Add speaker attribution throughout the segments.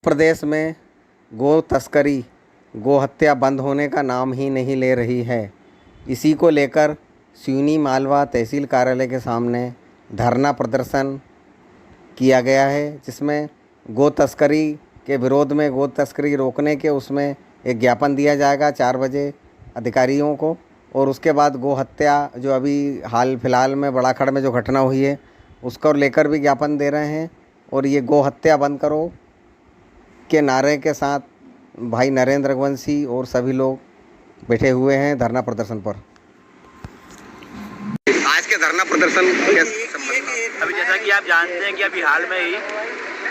Speaker 1: प्रदेश में गो तस्करी, गो हत्या बंद होने का नाम ही नहीं ले रही है। इसी को लेकर सिवनी मालवा तहसील कार्यालय के सामने धरना प्रदर्शन किया गया है, जिसमें गो तस्करी के विरोध में, गो तस्करी रोकने के उसमें एक ज्ञापन दिया जाएगा 4 बजे अधिकारियों को। और उसके बाद गो हत्या जो अभी हाल फिलहाल में बड़ाखड़ में जो घटना हुई है उसको लेकर भी ज्ञापन दे रहे हैं। और ये गो हत्या बंद करो के नारे के साथ भाई नरेंद्र रघुवंशी और सभी लोग बैठे हुए हैं धरना प्रदर्शन पर। आज के धरना प्रदर्शन
Speaker 2: अभी जैसा कि आप जानते हैं कि अभी हाल में ही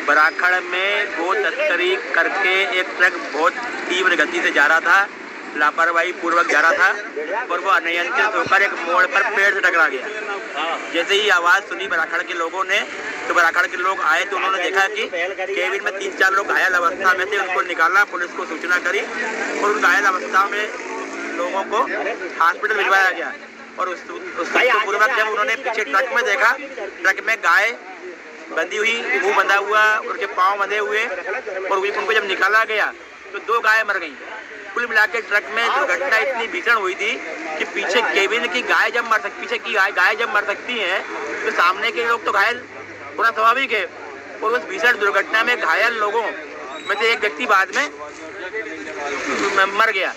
Speaker 2: बड़ाखड़ में गो तस्करी करके एक ट्रक बहुत तीव्र गति से जा रहा था, लापरवाही पूर्वक जा रहा था और वो अनियंत्रित होकर एक मोड़ पर पेड़ से टकरा गया। जैसे ही आवाज़ सुनी बड़ाखड़ के लोगों ने, तो बड़ाखड़ के लोग आए तो उन्होंने देखा कि केबिन में 3-4 लोग घायल अवस्था में थे। उनको निकाला, पुलिस को सूचना करी और उन घायल अवस्था में लोगों को हॉस्पिटल भिजवाया गया। और उस पूर्वक जब उन्होंने पीछे ट्रक में देखा, ट्रक में गाय बंधी हुई, मुंह बंधा हुआ, उनके पाँव बंधे हुए, और उनको जब निकाला गया तो 2 गाय मर गई। कुल मिला के ट्रक में दुर्घटना इतनी भीषण हुई थी कि पीछे केबिन की गाय जब मर सकती, पीछे की गाय जब मर सकती हैं तो सामने के लोग तो घायल होना स्वाभाविक है। और उस भीषण दुर्घटना में घायल लोगों में से एक व्यक्ति बाद में मर गया।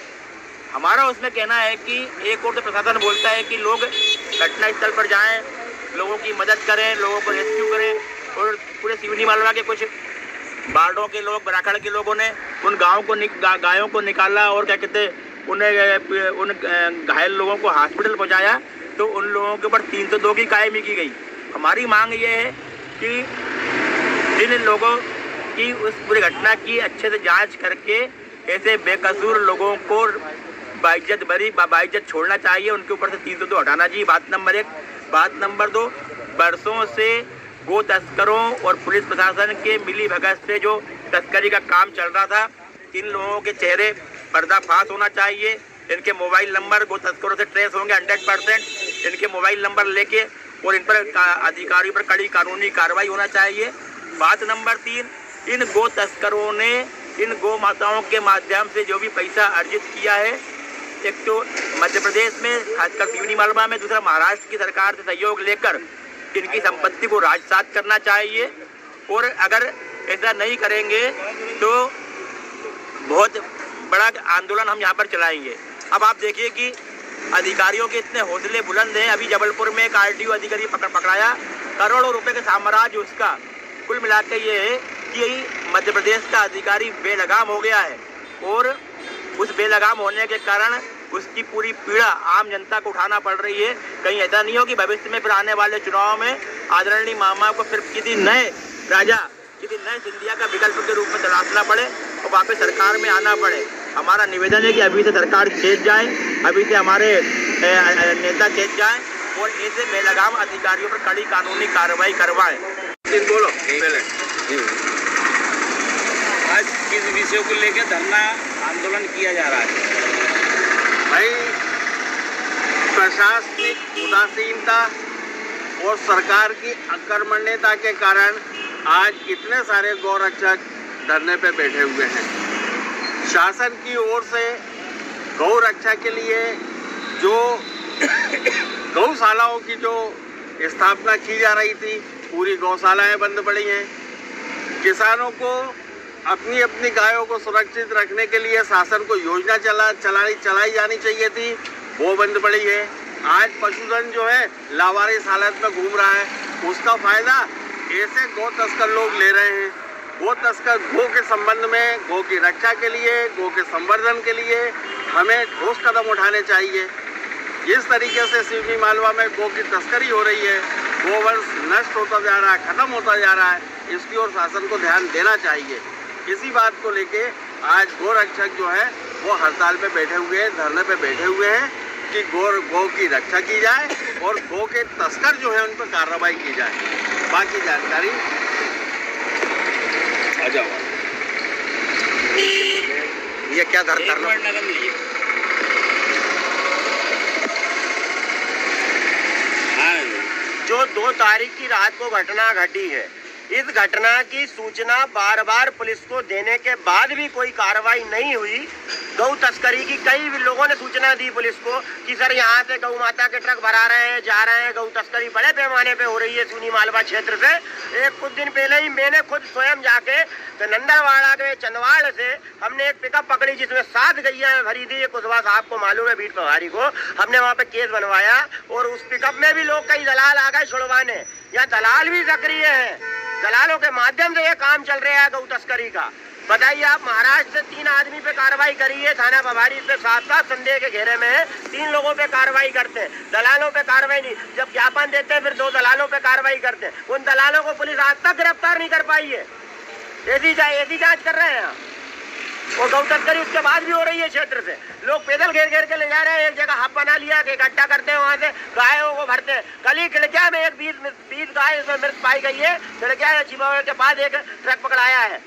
Speaker 2: हमारा उसमें कहना है कि एक और तो प्रशासन बोलता है कि लोग घटनास्थल पर जाएं, लोगों की मदद करें, लोगों को रेस्क्यू करें, और पूरे सिवनी मालवा के कुछ वार्डों के लोग, बड़ाखड़ के लोगों ने उन गायों को निकाला और क्या कहते उन घायल लोगों को हॉस्पिटल पहुंचाया। तो उन लोगों के ऊपर 302 की कायमी की गई। हमारी मांग ये है कि जिन लोगों की उस पूरी घटना की अच्छे से जांच करके ऐसे बेकसूर लोगों को बाइज्जत छोड़ना चाहिए, उनके ऊपर से 302 हटाना चाहिए। बात नंबर 1। बात नंबर 2, बरसों से गो तस्करों और पुलिस प्रशासन के मिली भगत से जो तस्करी का काम चल रहा था, इन लोगों के चेहरे पर्दाफाश होना चाहिए। इनके मोबाइल नंबर गो तस्करों से ट्रेस होंगे 100%। इनके मोबाइल नंबर लेके और इन पर अधिकारियों पर कड़ी कानूनी कार्रवाई होना चाहिए। बात नंबर 3, इन गो तस्करों ने इन गौ माताओं के माध्यम से जो भी पैसा अर्जित किया है, एक तो मध्य प्रदेश में खासकर सिवनी मालवा में, दूसरा महाराष्ट्र की सरकार से सहयोग लेकर इनकी संपत्ति को राजसात करना चाहिए। और अगर ऐसा नहीं करेंगे तो बहुत बड़ा आंदोलन हम यहाँ पर चलाएंगे। अब आप देखिए कि अधिकारियों के इतने हौसले बुलंद हैं। अभी जबलपुर में एक RTO अधिकारी पकड़ाया, करोड़ों रुपए का साम्राज्य उसका। कुल मिलाकर ये है कि मध्य प्रदेश का अधिकारी बेलगाम हो गया है, और उस बेलगाम होने के कारण उसकी पूरी पीड़ा आम जनता को उठाना पड़ रही है। कहीं ऐसा नहीं हो कि भविष्य में फिर आने वाले चुनाव में आदरणीय मामा को फिर किसी नए राजा, किसी नए सिंधिया का विकल्प के रूप में तलाशना पड़े और वापस सरकार में आना पड़े। हमारा निवेदन है कि अभी से सरकार चेत जाए, अभी से हमारे नेता चेत जाए और ऐसे बेलगाम अधिकारियों पर कड़ी कानूनी कार्रवाई करवाएं। बोलो
Speaker 3: आज किस विषय को लेकर धरना आंदोलन किया जा रहा है?
Speaker 4: भाई, प्रशासनिक उदासीनता और सरकार की अकर्मण्यता के कारण आज इतने सारे गौरक्षक धरने पे बैठे हुए हैं। शासन की ओर से गौ रक्षा के लिए जो गौशालाओं की जो स्थापना की जा रही थी, पूरी गौशालाएं बंद पड़ी हैं। किसानों को अपनी अपनी गायों को सुरक्षित रखने के लिए शासन को योजना चलाई जानी चाहिए थी, वो बंद पड़ी है। आज पशुधन जो है लावारिस हालत में घूम रहा है, उसका फायदा ऐसे गौ तस्कर लोग ले रहे हैं। गौ तस्कर गौ के संबंध में, गौ की रक्षा के लिए, गौ के संवर्धन के लिए हमें ठोस कदम उठाने चाहिए। जिस तरीके से सिवनी मालवा में गौ की तस्करी हो रही है, गोवंश नष्ट होता जा रहा है, खत्म होता जा रहा है, इसकी ओर शासन को ध्यान देना चाहिए। इसी बात को लेके आज गोरक्षक जो है वो हड़ताल पे बैठे हुए हैं, धरने पे बैठे हुए हैं कि गौ की रक्षा की जाए और गौ के तस्कर जो है उन पर कार्रवाई की जाए। बाकी जानकारी
Speaker 3: आ जाओ।
Speaker 1: ये क्या धरना?
Speaker 4: जो 2 तारीख की रात को घटना घटी है,
Speaker 5: इस घटना की सूचना बार बार पुलिस को देने के बाद भी कोई कार्रवाई नहीं हुई। गौ तस्करी की कई लोगों ने सूचना दी पुलिस को कि सर यहाँ से गौ माता के ट्रक भरा रहे हैं, जा रहे हैं। गौ तस्करी बड़े पैमाने पे हो रही है सुनी मालवा क्षेत्र से। कुछ दिन पहले ही मैंने खुद स्वयं जाके तो नंदरवाड़ा के चंदवाड़ से हमने एक पिकअप पकड़ी जिसमें 7 गैया भरी थी। कुशवाहा साहब को मालूम है, बीट पवारी को। हमने वहाँ पे केस बनवाया और उस पिकअप में भी लोग कई दलाल आ गए छुड़वाने। यहाँ दलाल भी सक्रिय है, दलालों के माध्यम से ये काम चल रहा है गौ तस्करी का। बताइए आप, महाराष्ट्र से 3 आदमी पे कार्रवाई करी है थाना प्रभारी पे, 7 संदेह के घेरे में है। 3 लोगों पे कार्रवाई करते हैं, दलालों पे कार्रवाई नहीं। जब ज्ञापन देते हैं फिर 2 दलालों पे कार्रवाई करते हैं। उन दलालों को पुलिस आज तक गिरफ्तार नहीं कर पाई है। ऐसी जांच कर रहे हैं और गौ तस्करी उसके बाद भी हो रही है। क्षेत्र से लोग पैदल घेर घेर के ले जा रहे हैं। एक जगह हब बना लिया कि इकट्ठा करते हैं, वहाँ से गायों को भरते हैं। कल ही खिड़किया में एक 20 गाय इसमें मृत पाई गई है। खिड़किया चिबावे के पास एक ट्रक पकड़ाया है।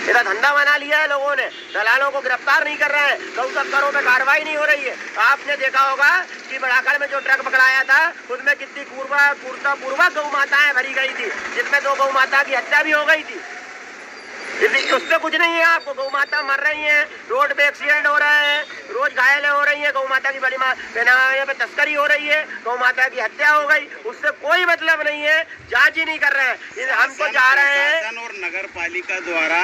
Speaker 5: इधर धंधा बना लिया है लोगों ने, दलालों को गिरफ्तार नहीं कर रहे हैं, गौ तस्करों पे कार्रवाई नहीं हो रही है। आपने देखा होगा कि बड़ाखड़ में जो ट्रक पकड़ाया था उसमें कितनी पूर्वक गौ माताएं भरी गई थी, जिसमें 2 गौ माता की हत्या भी हो गई थी। उससे कुछ नहीं है। आपको गौ माता मर रही है, रोड पे एक्सीडेंट हो रहे हैं, रोज घायल हो रही है। गौ माता की बड़ी पैनामे पे तस्करी हो रही है, गौ माता की हत्या हो गई। उससे कोई मतलब नहीं है, जांच ही नहीं कर रहे हैं। हम तो जा रहे हैं
Speaker 3: और नगर पालिका द्वारा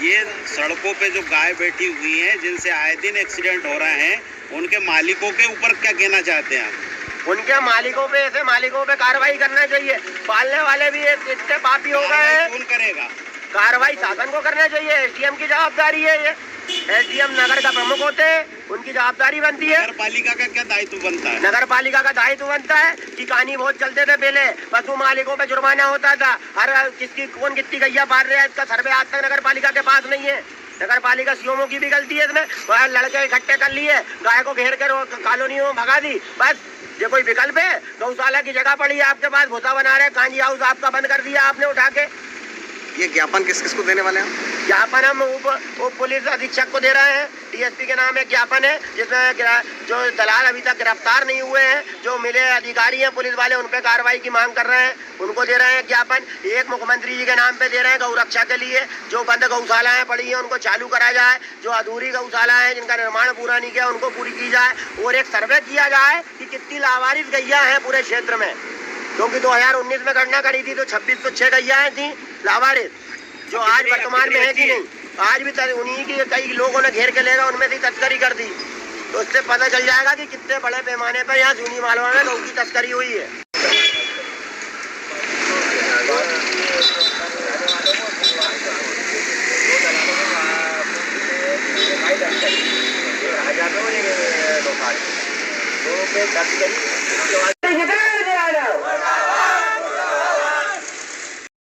Speaker 3: ये सड़कों पे जो गाय बैठी हुई हैं जिनसे आए दिन एक्सीडेंट हो रहे हैं, उनके मालिकों के ऊपर क्या कहना चाहते हैं आप?
Speaker 5: उनके मालिकों पे, ऐसे मालिकों पे कार्रवाई करना चाहिए। पालने वाले भी इतने पापी हो गए हैं।
Speaker 3: कौन करेगा
Speaker 5: कार्रवाई? शासन को करना चाहिए। एसडीएम की जवाबदारी है ये। एसडीएम नगर का प्रमुख होते हैं, उनकी जवाबदारी बनती है।
Speaker 3: नगर पालिका का क्या दायित्व बनता है?
Speaker 5: नगर पालिका का दायित्व बनता है कि कहानी बहुत चलते थे पहले, पशु मालिकों पे जुर्माना होता था। हर कौन कितनी गैया पाल रहा है इसका सर्वे आज तक नगर पालिका के पास नहीं है। नगर पालिका सीओमओ की भी गलती है इसमें। वह लड़के इकट्ठे कर लिए, गाय को घेर कर कॉलोनियों में भगा दी। बस ये कोई विकल्प है? गौशाला की जगह पड़ी है आपके पास, भूसा बना रहे, कांजी हाउस आपका बंद कर दिया आपने उठा के।
Speaker 1: ये ज्ञापन किस किस को देने वाले हैं?
Speaker 5: ज्ञापन हम उप पुलिस अधीक्षक को दे रहे हैं। डीएसपी के नाम एक ज्ञापन है जिसमें जो दलाल अभी तक गिरफ्तार नहीं हुए हैं, जो मिले अधिकारी हैं पुलिस वाले, उन पे कार्रवाई की मांग कर रहे हैं, उनको दे रहे हैं ज्ञापन। एक मुख्यमंत्री जी के नाम पे दे रहे हैं गौ रक्षा के लिए। जो बंद गौशालाएं पड़ी हैं उनको चालू करा जाए, जो अधूरी गौशाला है जिनका निर्माण पूरा नहीं किया उनको पूरी की जाए, और एक सर्वे किया जाए कि कितनी लावारिस गैया हैं पूरे क्षेत्र में। क्योंकि 2019 में गणना करी थी तो 2606 गैयाएं थी लावारिस, जो आज वर्तमान में है कि नहीं। आज भी उन्हीं की कई लोगों ने घेर के लेगा, उनमें से तस्करी कर दी। तो उससे पता चल जाएगा कि कितने बड़े पैमाने पर यहाँ सुनी मालवा में गौ की तस्करी हुई है।
Speaker 6: तो